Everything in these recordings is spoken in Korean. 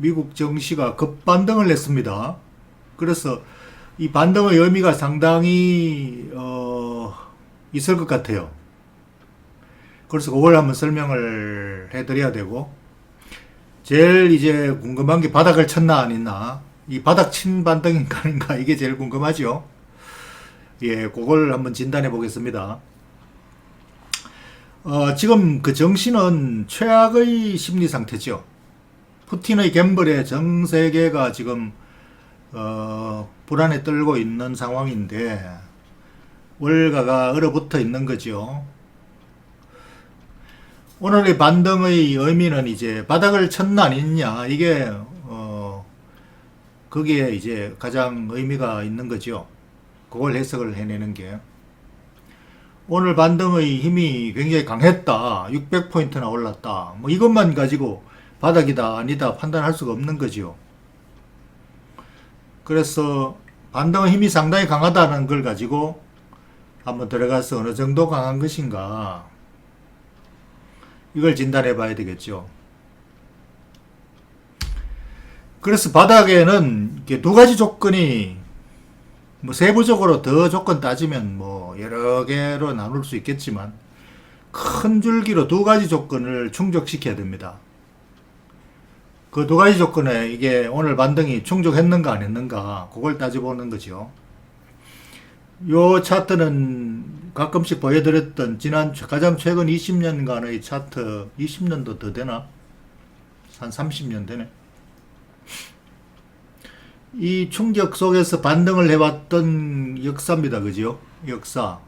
미국 증시가 급반등을 했습니다. 그래서 이 반등의 의미가 상당히 있을 것 같아요. 그래서 그걸 한번 설명을 해드려야 되고, 제일 이제 궁금한 게 바닥을 쳤나 안 했나, 이 바닥 친 반등인가 아닌가, 이게 제일 궁금하죠. 예, 그걸 한번 진단해 보겠습니다. 지금 그 정신은 최악의 심리 상태죠. 푸틴의 갬블에 전 세계가 지금 불안에 떨고 있는 상황인데 월가가 얼어붙어 있는 거죠. 오늘의 반등의 의미는 이제 바닥을 쳤나 아니냐, 이게 거기에 이제 가장 의미가 있는 거죠. 그걸 해석을 해내는 게, 오늘 반등의 힘이 굉장히 강했다, 600포인트나 올랐다, 뭐 이것만 가지고 바닥이다 아니다 판단할 수가 없는 거죠. 그래서 반등의 힘이 상당히 강하다는 걸 가지고 한번 들어가서 어느 정도 강한 것인가, 이걸 진단해 봐야 되겠죠. 그래서 바닥에는 이렇게 두 가지 조건이, 뭐 세부적으로 더 조건 따지면 뭐 여러 개로 나눌 수 있겠지만 큰 줄기로 두 가지 조건을 충족시켜야 됩니다. 그 두 가지 조건에 이게 오늘 반등이 충족했는가 안 했는가, 그걸 따져보는 거죠. 요 차트는 가끔씩 보여드렸던 지난 가장 최근 20년간의 차트, 20년도 더 되나? 한 30년 되네. 이 충격 속에서 반등을 해왔던 역사입니다. 그죠? 역사.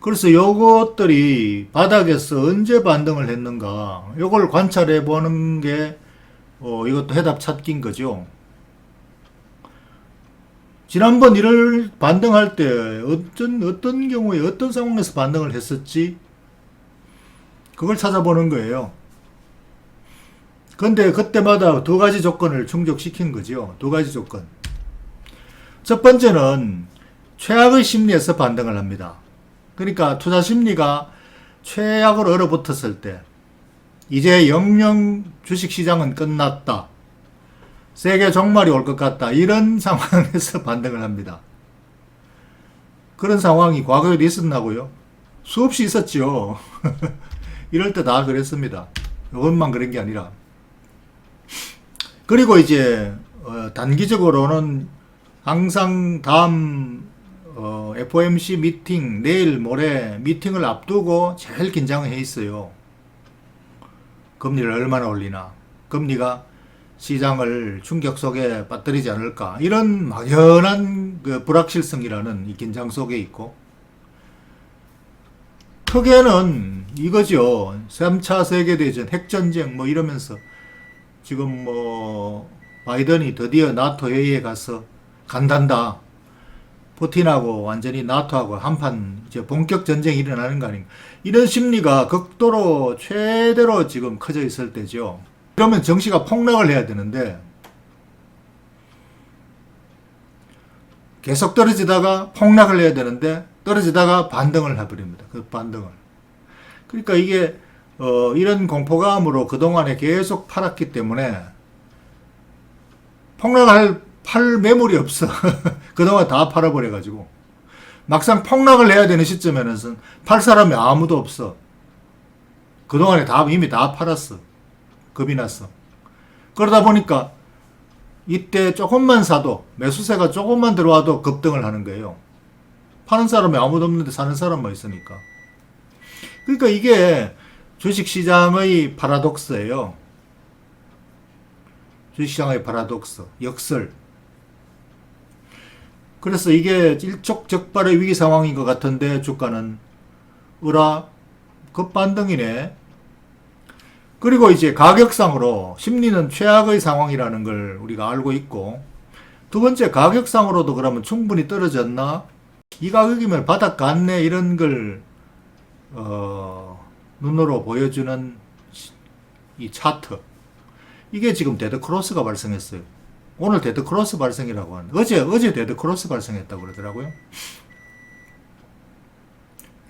그래서 요것들이 바닥에서 언제 반등을 했는가, 요걸 관찰해 보는 게 이것도 해답 찾기인 거죠. 지난번 이를 반등할 때 어떤 경우에 어떤 상황에서 반등을 했었지, 그걸 찾아보는 거예요. 근데 그때마다 두 가지 조건을 충족시킨 거죠. 두 가지 조건. 첫 번째는 최악의 심리에서 반등을 합니다. 그러니까 투자 심리가 최악으로 얼어붙었을 때, 이제 영영 주식시장은 끝났다, 세계 종말이 올 것 같다, 이런 상황에서 반등을 합니다. 그런 상황이 과거에도 있었나고요? 수없이 있었죠. 이럴 때 다 그랬습니다. 이것만 그런 게 아니라. 그리고 이제 단기적으로는 항상 다음 FOMC 미팅, 내일 모레 미팅을 앞두고 제일 긴장을 해 있어요. 금리를 얼마나 올리나, 금리가 시장을 충격 속에 빠뜨리지 않을까, 이런 막연한 그 불확실성이라는 이 긴장 속에 있고, 크게는 이거죠. 3차 세계대전, 핵전쟁 뭐 이러면서 지금 뭐 바이든이 드디어 나토 회의에 가서 간단다, 푸틴하고 완전히 나토하고 한판 이제 본격 전쟁이 일어나는 거 아닌가, 이런 심리가 극도로 최대로 지금 커져 있을 때죠. 그러면 정시가 폭락을 해야 되는데 계속 떨어지다가 폭락을 해야 되는데 떨어지다가 반등을 해버립니다. 그 반등을. 그러니까 이게 이런 공포감으로 그동안에 계속 팔았기 때문에 폭락할 팔 매물이 없어. 그동안 다 팔아버려가지고 막상 폭락을 해야 되는 시점에는 팔 사람이 아무도 없어. 그동안에 이미 다 팔았어. 겁이 났어. 그러다 보니까 이때 조금만 사도, 매수세가 조금만 들어와도 급등을 하는 거예요. 파는 사람이 아무도 없는데 사는 사람만 있으니까. 그러니까 이게 주식시장의 파라독스예요. 주식시장의 파라독스, 역설. 그래서 이게 일촉즉발의 위기 상황인 것 같은데 주가는 으라 급반등이네. 그리고 이제 가격상으로 심리는 최악의 상황이라는 걸 우리가 알고 있고, 두 번째 가격상으로도 그러면 충분히 떨어졌나? 이 가격이면 바닥 갔네, 이런 걸 눈으로 보여주는 이 차트. 이게 지금 데드크로스가 발생했어요. 오늘 데드크로스 발생이라고 하는, 어제 데드크로스 발생했다고 그러더라고요.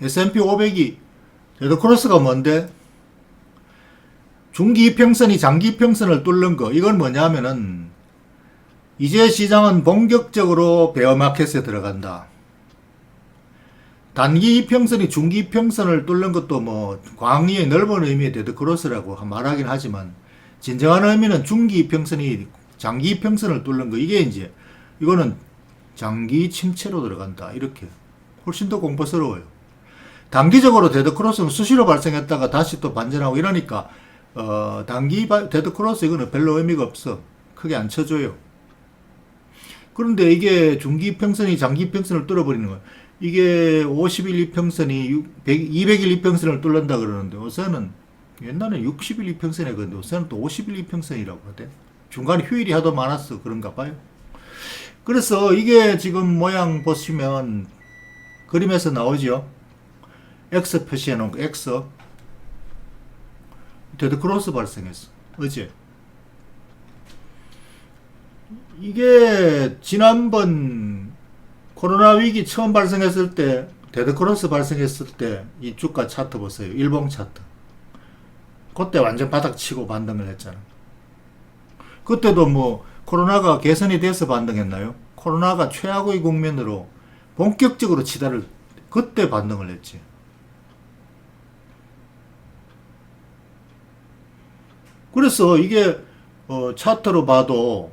S&P 500이 데드크로스가 뭔데? 중기 이평선이 장기 이평선을 뚫는 거, 이건 뭐냐면은 이제 시장은 본격적으로 베어마켓에 들어간다. 단기 이평선이 중기 이평선을 뚫는 것도 뭐 광의의 넓은 의미의 데드크로스라고 말하긴 하지만 진정한 의미는 중기 이평선이 장기 이평선을 뚫는 거, 이게 이제 이거는 장기 침체로 들어간다. 이렇게 훨씬 더 공포스러워요. 단기적으로 데드크로스는 수시로 발생했다가 다시 또 반전하고 이러니까 단기 데드크로스 이거는 별로 의미가 없어. 크게 안 쳐줘요. 그런데 이게 중기 이평선이 장기 이평선을 뚫어버리는 거예요. 이게 50일 이평선이 200일 이평선을 뚫는다 그러는데 요새는 옛날에 60일 이평선이 그런데 요새는 또 50일 이평선이라고 하대. 중간에 휴일이 하도 많았어 그런가 봐요. 그래서 이게 지금 모양 보시면 그림에서 나오죠. X 표시해 놓은 거, X. 데드크로스 발생했어. 어제. 이게 지난번 코로나 위기 처음 발생했을 때, 데드크로스 발생했을 때 이 주가 차트 보세요. 일봉 차트. 그때 완전 바닥 치고 반등을 했잖아. 그때도 뭐 코로나가 개선이 돼서 반등했나요? 코로나가 최악의 국면으로 본격적으로 치달을 그때 반등을 했지. 그래서 이게 차트로 봐도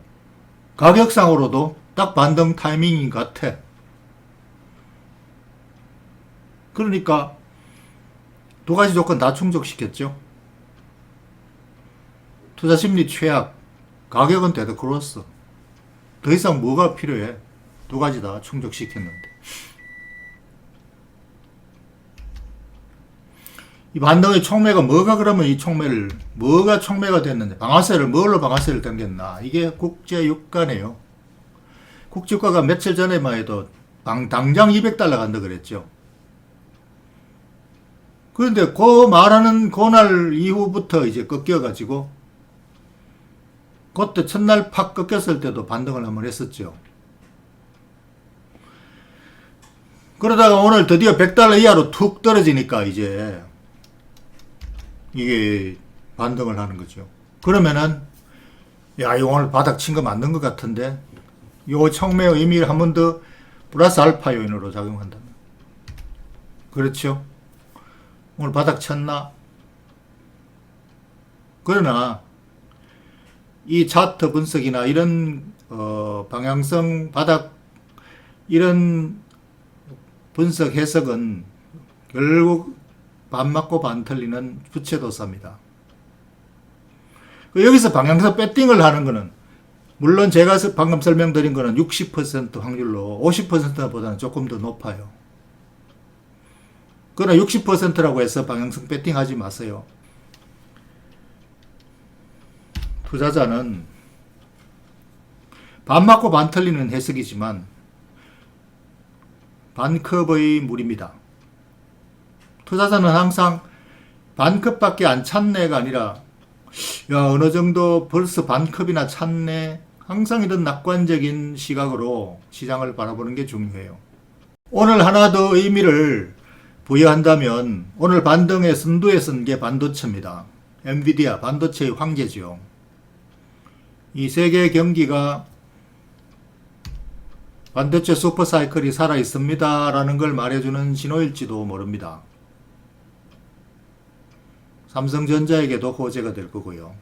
가격상으로도 딱 반등 타이밍인 것 같아. 그러니까 두 가지 조건 다 충족시켰죠. 투자 심리 최악, 가격은 데드크로스. 더 이상 뭐가 필요해? 두 가지 다 충족시켰는데. 이 반등의 촉매가 뭐가 그러면 이 촉매를 뭐가 촉매가 됐는데 방아쇠를 뭘로 방아쇠를 당겼나? 이게 국제유가네요. 국제유가가 며칠 전에만 해도 당장 200달러 간다 그랬죠. 그런데 그 말하는 그날 이후부터 이제 꺾여가지고 그때 첫날 팍 꺾였을 때도 반등을 한번 했었죠. 그러다가 오늘 드디어 100달러 이하로 툭 떨어지니까 이제 이게 반등을 하는 거죠. 그러면은 야, 이거 오늘 바닥 친 거 맞는 것 같은데 요 촉매의 의미를 한 번 더 플러스 알파 요인으로 작용한다. 그렇죠? 오늘 바닥 쳤나? 그러나 이 차트 분석이나 이런 방향성 바닥 이런 분석 해석은 결국 반 맞고 반 틀리는 부채도사입니다. 여기서 방향성 배팅을 하는 거는 물론 제가 방금 설명드린 거는 60% 확률로 50%보다는 조금 더 높아요. 그러나 60%라고 해서 방향성 배팅하지 마세요. 투자자는 반 맞고 반 틀리는 해석이지만 반컵의 물입니다. 투자자는 항상 반컵밖에 안 찼네가 아니라 야, 어느 정도 벌써 반컵이나 찼네, 항상 이런 낙관적인 시각으로 시장을 바라보는 게 중요해요. 오늘 하나 더 의미를 부여한다면 오늘 반등의 선두에 선 게 반도체입니다. 엔비디아 반도체의 황제죠. 이 세계 경기가 반도체 슈퍼사이클이 살아있습니다 라는 걸 말해주는 신호일지도 모릅니다. 삼성전자에게도 호재가 될 거고요.